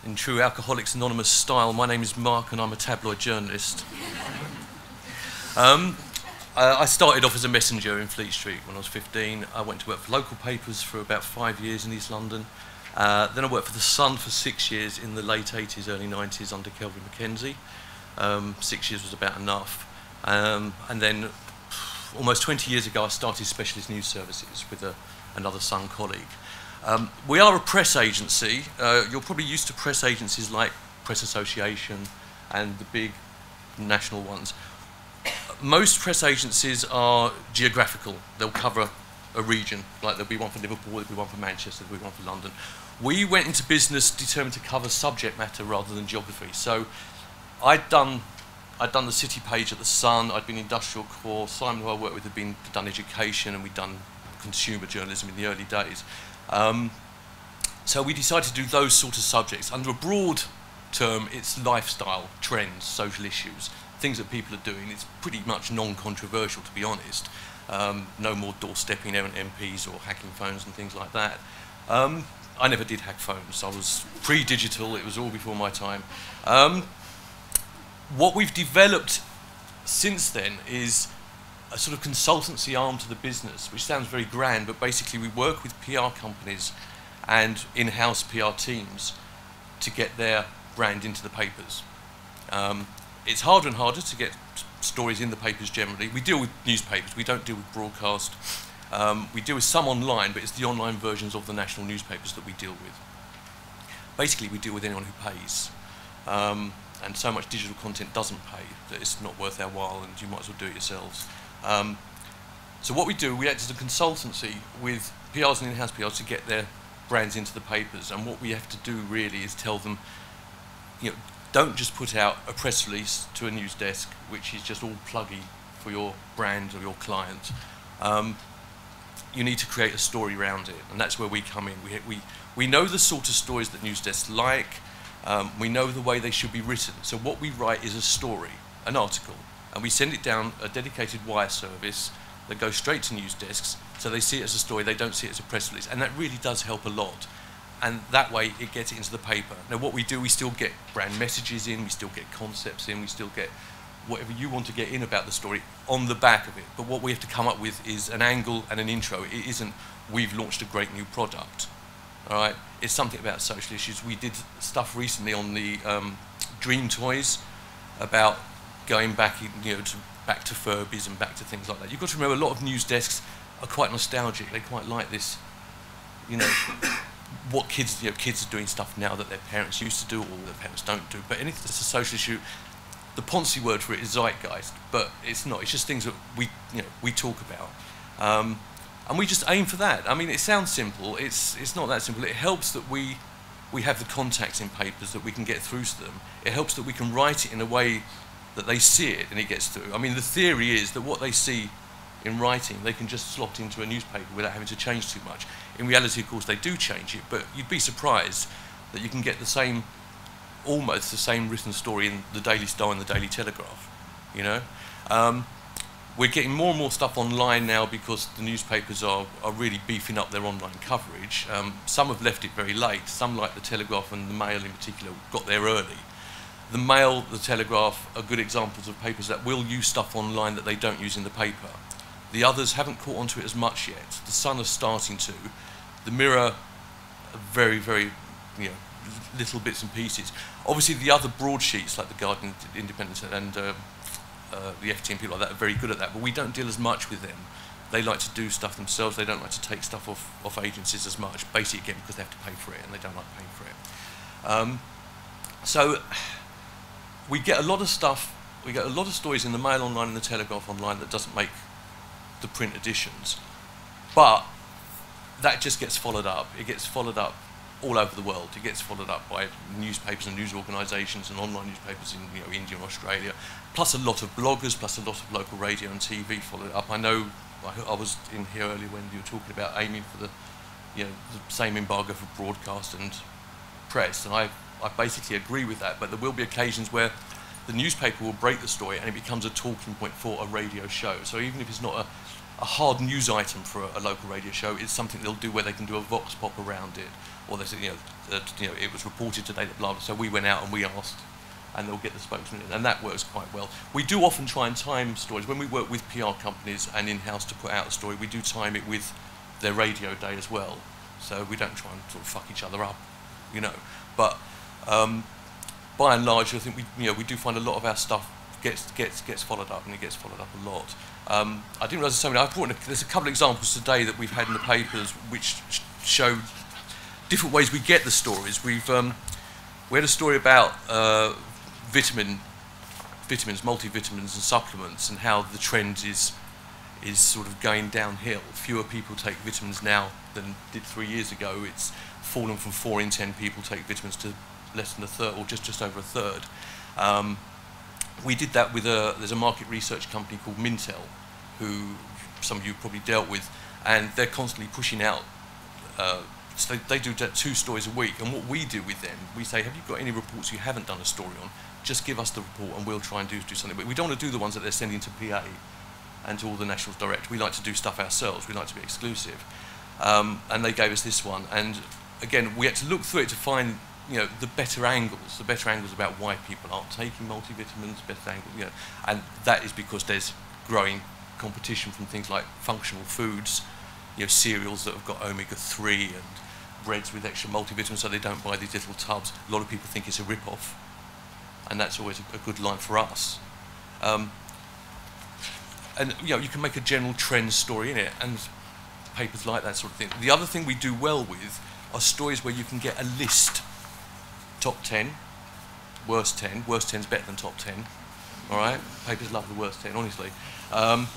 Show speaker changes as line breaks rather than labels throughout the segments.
In true Alcoholics Anonymous style, my name is Mark and I'm a tabloid journalist. I started off as a messenger in Fleet Street when I was 15. I went to work for local papers for about 5 years in East London. Then I worked for The Sun for 6 years in the late 80s, early 90s under Kelvin Mackenzie. 6 years was about enough. And then almost 20 years ago I started Specialist News Services with another Sun colleague. We are a press agency. You're probably used to press agencies like Press Association and the big national ones. Most press agencies are geographical. They'll cover a region, like there'll be one for Liverpool, there'll be one for Manchester, there'll be one for London. We went into business determined to cover subject matter rather than geography. So I'd done the city page at The Sun, I'd been industrial core, Simon, who I worked with, had done education, and we'd done consumer journalism in the early days. So we decided to do those sort of subjects. Under a broad term, it's lifestyle, trends, social issues, things that people are doing. It's pretty much non-controversial, to be honest. No more doorstepping errant MPs or hacking phones and things like that. I never did hack phones. I was pre-digital. It was all before my time. What we've developed since then is a sort of consultancy arm to the business, which sounds very grand, but basically we work with PR companies and in-house PR teams to get their brand into the papers. It's harder and harder to get stories in the papers generally. We deal with newspapers, we don't deal with broadcast. We deal with some online, but it's the online versions of the national newspapers that we deal with. Basically, we deal with anyone who pays. And so much digital content doesn't pay that it's not worth our while, and you might as well do it yourselves. So what we do, we act as a consultancy with PRs and in-house PRs to get their brands into the papers, and what we have to do really is tell them, you know, don't just put out a press release to a news desk which is just all pluggy for your brand or your client. You need to create a story around it, and that's where we come in. We know the sort of stories that news desks like. We know the way they should be written. So what we write is a story, an article, and we send it down a dedicated wire service that goes straight to news desks, so they see it as a story, they don't see it as a press release, and that really does help a lot. And that way it gets it into the paper. Now what we do, we still get brand messages in, we still get concepts in, we still get whatever you want to get in about the story on the back of it. But what we have to come up with is an angle and an intro. It isn't, we've launched a great new product. All right, it's something about social issues. We did stuff recently on the Dream Toys about going back, you know, back to Furbies and back to things like that. You've got to remember, a lot of news desks are quite nostalgic. They quite like this, you know, what kids, you know, kids are doing stuff now that their parents used to do or their parents don't do. But anything that's a social issue, the Ponzi word for it is zeitgeist, but it's not. It's just things that we talk about. And we just aim for that. I mean, it sounds simple. It's not that simple. It helps that we have the contacts in papers that we can get through to them. It helps that we can write it in a way that they see it and it gets through. I mean, the theory is that what they see in writing, they can just slot into a newspaper without having to change too much. In reality, of course, they do change it, but you'd be surprised that you can get the same, almost the same written story in the Daily Star and the Daily Telegraph, you know? We're getting more and more stuff online now because the newspapers are really beefing up their online coverage. Some have left it very late. Some, like the Telegraph and the Mail in particular, got there early. The Mail, the Telegraph are good examples of papers that will use stuff online that they don't use in the paper. The others haven't caught onto it as much yet. The Sun is starting to. The Mirror, very, very, you know, little bits and pieces. Obviously, the other broadsheets like the Guardian, Independent, and the FT and people like that are very good at that, but we don't deal as much with them. They like to do stuff themselves. They don't like to take stuff off agencies as much, basically again because they have to pay for it and they don't like paying for it. So we get a lot of stuff, we get a lot of stories in the Mail online and the Telegraph online that doesn't make the print editions, but that just gets followed up. It gets followed up all over the world. It gets followed up by newspapers and news organisations and online newspapers in, you know, India and Australia, plus a lot of bloggers, plus a lot of local radio and TV follow it up. I know I was in here earlier when you were talking about aiming for the, you know, the same embargo for broadcast and press, and I basically agree with that. But there will be occasions where the newspaper will break the story and it becomes a talking point for a radio show. So even if it's not a hard news item for a local radio show. It's something they'll do where they can do a vox pop around it, or they say, it was reported today that blah blah. So we went out and we asked, and they'll get the spokesman in, and that works quite well. We do often try and time stories when we work with PR companies and in-house to put out a story. We do time it with their radio day as well, so we don't try and sort of fuck each other up, But by and large, I think we do find a lot of our stuff gets followed up, and it gets followed up a lot. I didn't realise there's a couple of examples today that we've had in the papers which show different ways we get the stories. We had a story about vitamins, multivitamins and supplements, and how the trend is sort of going downhill. Fewer people take vitamins now than did 3 years ago. It's fallen from 4 in 10 people take vitamins to less than a third, or just over a third. We did that with there's a market research company called Mintel, who some of you probably dealt with, and they're constantly pushing out. So they do 2 stories a week, and what we do with them, we say, have you got any reports you haven't done a story on? Just give us the report and we'll try and do something. But we don't want to do the ones that they're sending to PA and to all the nationals direct. We like to do stuff ourselves. We like to be exclusive. And they gave us this one, and again, we had to look through it to find the better angles about why people aren't taking multivitamins, better angles, and that is because there's growing competition from things like functional foods, cereals that have got omega-3 and breads with extra multivitamins, so they don't buy these little tubs. A lot of people think it's a rip-off, and that's always a good line for us. And you can make a general trend story in it, and papers like that sort of thing. The other thing we do well with are stories where you can get a list. Top 10, worst 10. Worst 10 is better than top 10. All right, papers love the worst 10, honestly. And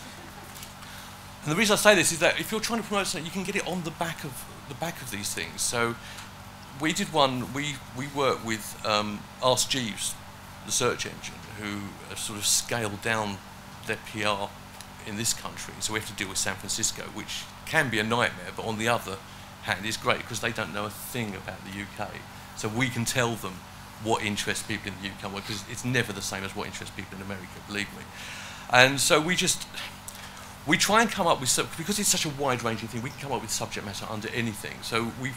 the reason I say this is that if you're trying to promote something, you can get it on the back of these things. So we did one. We worked with Ask Jeeves, the search engine, who have sort of scaled down their PR in this country. So we have to deal with San Francisco, which can be a nightmare, but on the other hand, it's great because they don't know a thing about the UK. So we can tell them what interests people in the UK, because it's never the same as what interests people in America, believe me. And so we try and come up with, because it's such a wide-ranging thing, we can come up with subject matter under anything. So we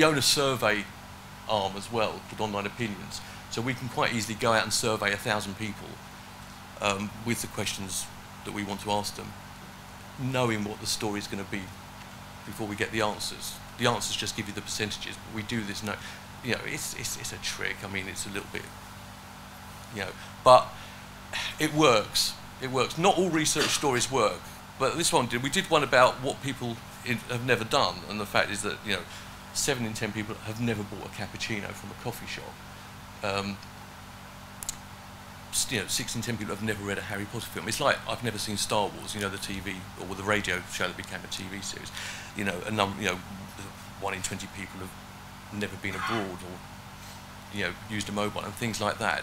own a survey arm as well, called Online Opinions. So we can quite easily go out and survey 1,000 people with the questions that we want to ask them, knowing what the story is going to be before we get the answers. The answers just give you the percentages, but we do this. It's a trick. I mean, it's a little bit, but it works. It works. Not all research stories work, but this one did. We did one about what people have never done, and the fact is that 7 in 10 people have never bought a cappuccino from a coffee shop. 6 in 10 people have never read a Harry Potter film. It's like I've never seen Star Wars, the TV or the radio show that became a TV series. 1 in 20 people have never been abroad or used a mobile and things like that.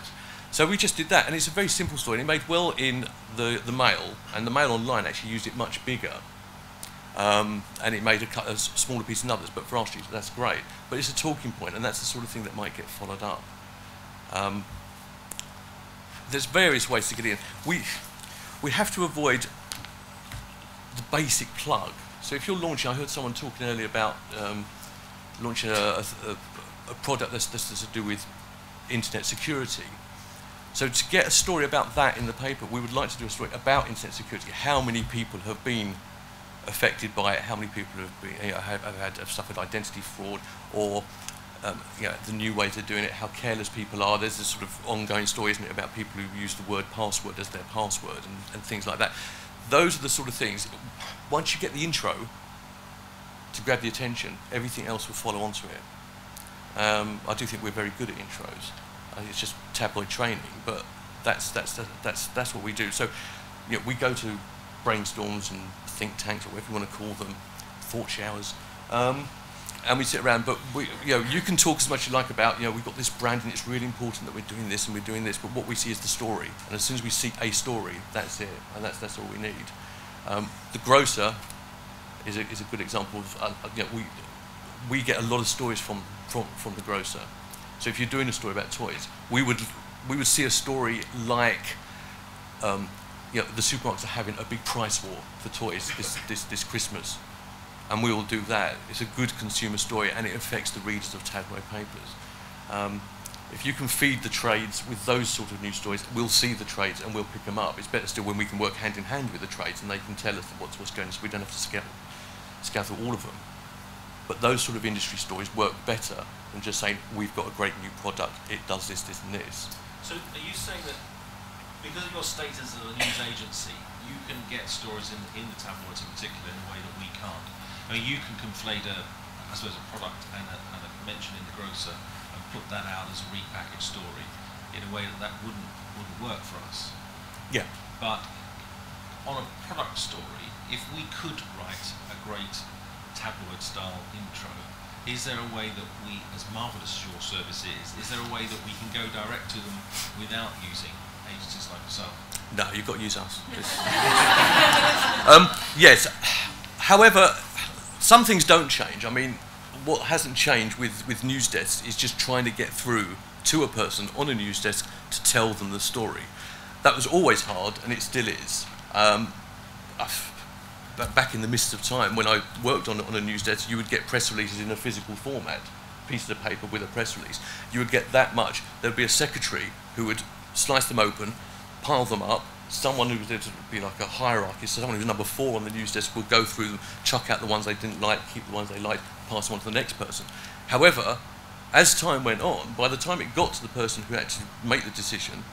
So we just did that, and it's a very simple story. And it made well in the Mail, and the Mail Online actually used it much bigger, and it made a smaller piece than others. But for our students, that's great. But it's a talking point, and that's the sort of thing that might get followed up. There's various ways to get in. We have to avoid the basic plug. So if you're launching, I heard someone talking earlier about launching a product that's to do with internet security. So to get a story about that in the paper, we would like to do a story about internet security. How many people have been affected by it? How many people have been, have suffered identity fraud, or the new ways of doing it? How careless people are. There's this sort of ongoing story, isn't it, about people who use the word password as their password and things like that. Those are the sort of things. Once you get the intro to grab the attention, everything else will follow onto it. I do think we're very good at intros. It's just tabloid training, but that's what we do. So, we go to brainstorms and think tanks, or whatever you want to call them, thought showers, and we sit around. But you can talk as much as you like about, we've got this brand and it's really important that we're doing this and we're doing this. But what we see is the story, and as soon as we see a story, that's it, and that's all we need. The grocer is a good example of we get a lot of stories from the grocer. So if you're doing a story about toys, we would see a story like the supermarkets are having a big price war for toys this Christmas, and we will do that. It's a good consumer story, and it affects the readers of tabloid papers. If you can feed the trades with those sort of news stories, we'll see the trades and we'll pick them up. It's better still when we can work hand in hand with the trades and they can tell us what's going on, so we don't have to scour through all of them. But those sort of industry stories work better than just saying, we've got a great new product, it does this, this and this.
So are you saying that because of your status as a news agency, you can get stories in the tabloids in particular in a way that we can't? I mean, you can conflate a product and a mention in the grocer and put that out as a repackaged story in a way that wouldn't work for us.
Yeah.
But on a product story, if we could write a great tabloid style intro, is there a way that we, as marvellous as your service is there a way that we can go direct to them without using agencies like yourself? No,
you've got to use us. Yes. However, some things don't change. I mean, what hasn't changed with news desks is just trying to get through to a person on a news desk to tell them the story. That was always hard, and it still is. Back in the mists of time, when I worked on a news desk, you would get press releases in a physical format, pieces of paper with a press release. You would get that much. There would be a secretary who would slice them open, pile them up. Someone who would be like a hierarchy, so someone who's number 4 on the news desk would go through them, chuck out the ones they didn't like, keep the ones they liked, pass them on to the next person. However, as time went on, by the time it got to the person who actually made the decision,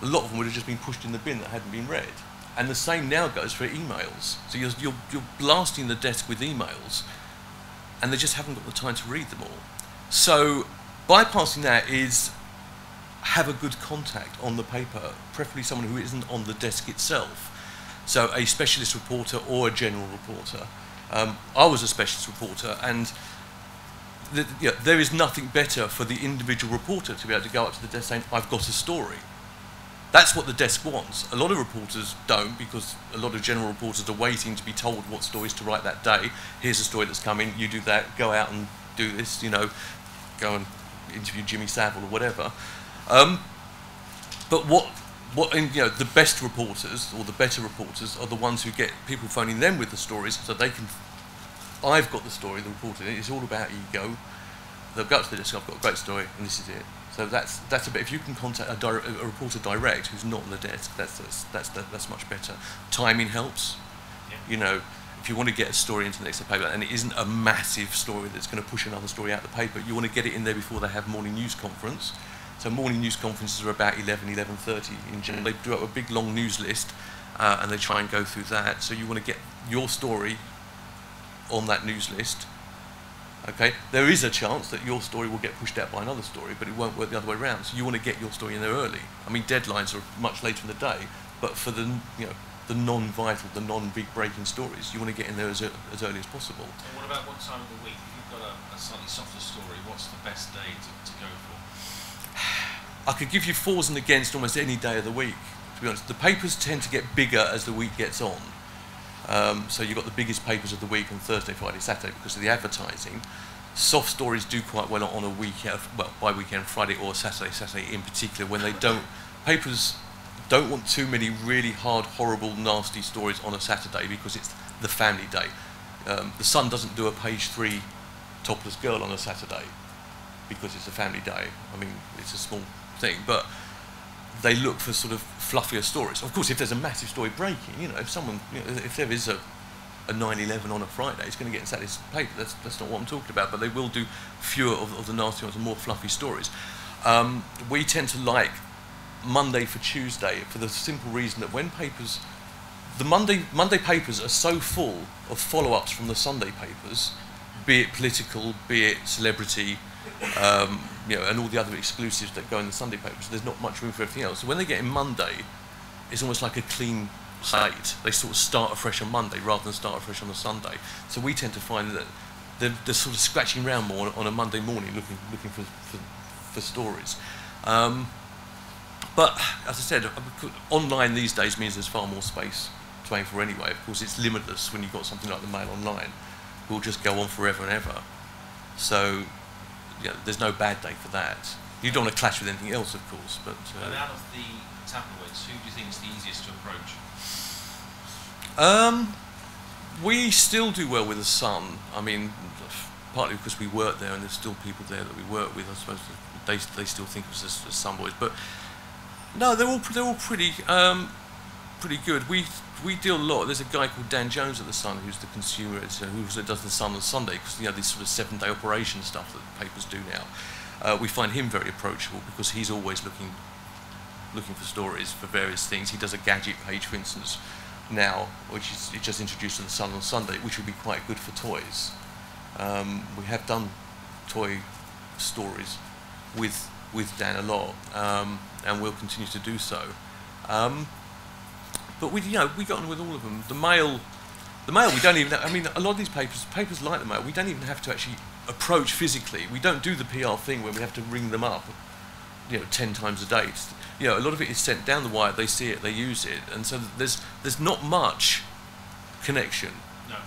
a lot of them would have just been pushed in the bin that hadn't been read. And the same now goes for emails. So you're blasting the desk with emails, and they just haven't got the time to read them all. So bypassing that is have a good contact on the paper, preferably someone who isn't on the desk itself. So a specialist reporter or a general reporter. I was a specialist reporter, and there is nothing better for the individual reporter to be able to go up to the desk saying, I've got a story. That's what the desk wants. A lot of reporters don't, because a lot of general reporters are waiting to be told what stories to write that day. Here's a story that's coming, you do that, go out and do this, go and interview Jimmy Savile or whatever. But the best reporters, or the better reporters, are the ones who get people phoning them with the stories, so they can, I've got the story, the reporter, it's all about ego. They'll go up to the desk, I've got a great story, and this is it. So that's a bit. If you can contact a reporter direct who's not on the desk, that's much better. Timing helps. Yeah. If you want to get a story into the next paper, and it isn't a massive story that's going to push another story out the paper, you want to get it in there before they have morning news conference. So morning news conferences are about 11:30 in general. They do up a big long news list, and they try and go through that. So you want to get your story on that news list. Okay, there is a chance that your story will get pushed out by another story, but it won't work the other way around. So you want to get your story in there early. I mean, deadlines are much later in the day, but for the non-vital, the non-big breaking stories, you want to get in there as early as possible.
And what about what time of the week? If you've got a slightly softer story, what's the best day to go for?
I could give you fors and against almost any day of the week, to be honest. The papers tend to get bigger as the week gets on. So you've got the biggest papers of the week on Thursday, Friday, Saturday because of the advertising. Soft stories do quite well on a weekend, by weekend, Friday or Saturday in particular, when they don't, papers don't want too many really hard, horrible, nasty stories on a Saturday because it's the family day. The Sun doesn't do a page 3 topless girl on a Saturday because it's a family day. I mean, it's a small thing, but they look for sort of fluffier stories. Of course, if there's a massive story breaking, if there is a 9/11 on a Friday, it's going to get in Saturday's paper. That's not what I'm talking about. But they will do fewer of the nasty ones and more fluffy stories. We tend to like Monday for Tuesday for the simple reason that when papers, the Monday papers are so full of follow-ups from the Sunday papers, be it political, be it celebrity, and all the other exclusives that go in the Sunday papers. There's not much room for everything else. So when they get in Monday, it's almost like a clean slate. They sort of start afresh on Monday rather than start afresh on a Sunday. So we tend to find that they're sort of scratching around more on a Monday morning, looking for stories. But as I said, online these days means there's far more space to aim for anyway. Of course, it's limitless when you've got something like the Mail Online. It will just go on forever and ever. So there's no bad day for that. You don't want to clash with anything else, of course. But
and out of the tabloids, who do you think is the easiest to approach?
We still do well with the Sun. I mean, partly because we work there, and there's still people there that we work with. I suppose they still think of us as Sun boys, but no, they're all pretty good. We deal a lot. There's a guy called Dan Jones at the Sun who's the consumer editor who also does the Sun on Sunday, because these sort of 7-day operation stuff that the papers do now. We find him very approachable because he's always looking for stories for various things. He does a gadget page, for instance, now, which is just introduced to the Sun on Sunday, which would be quite good for toys. We have done toy stories with Dan a lot, and we'll continue to do so. But we got on with all of them. The Mail we don't even. I mean, a lot of these papers like the Mail, we don't even have to actually approach physically. We don't do the PR thing where we have to ring them up, 10 times a day. A lot of it is sent down the wire. They see it, they use it, and so there's not much connection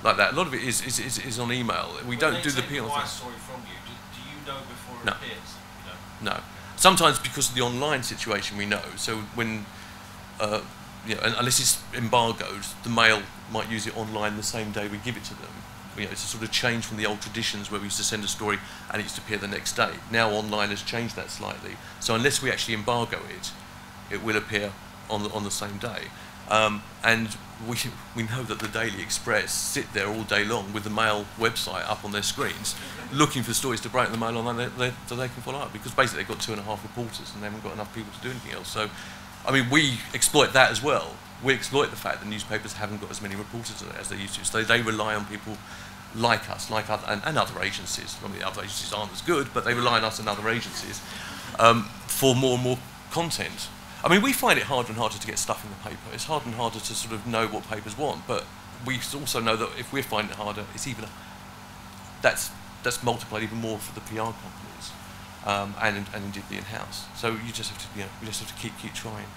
like that. A lot of it is on email. We don't do the PR thing.
Story from you. Do you know before it
No.
appears?
No. Sometimes because of the online situation we know. So when unless it's embargoed, the Mail might use it online the same day we give it to them. It's a sort of change from the old traditions where we used to send a story and it used to appear the next day. Now online has changed that slightly. So unless we actually embargo it, it will appear on the same day. And we know that the Daily Express sit there all day long with the Mail website up on their screens, looking for stories to break the Mail online so they can follow up, because basically they've got 2.5 reporters and they haven't got enough people to do anything else. So, I mean, we exploit that as well. We exploit the fact that newspapers haven't got as many reporters as they used to. So they rely on people like us, and other agencies. I mean, the other agencies aren't as good, but they rely on us and other agencies for more and more content. I mean, we find it harder and harder to get stuff in the paper. It's harder and harder to sort of know what papers want, but we also know that if we're finding it harder, it's even that's multiplied even more for the PR companies, and indeed the in-house. So you just have to, we just have to keep trying.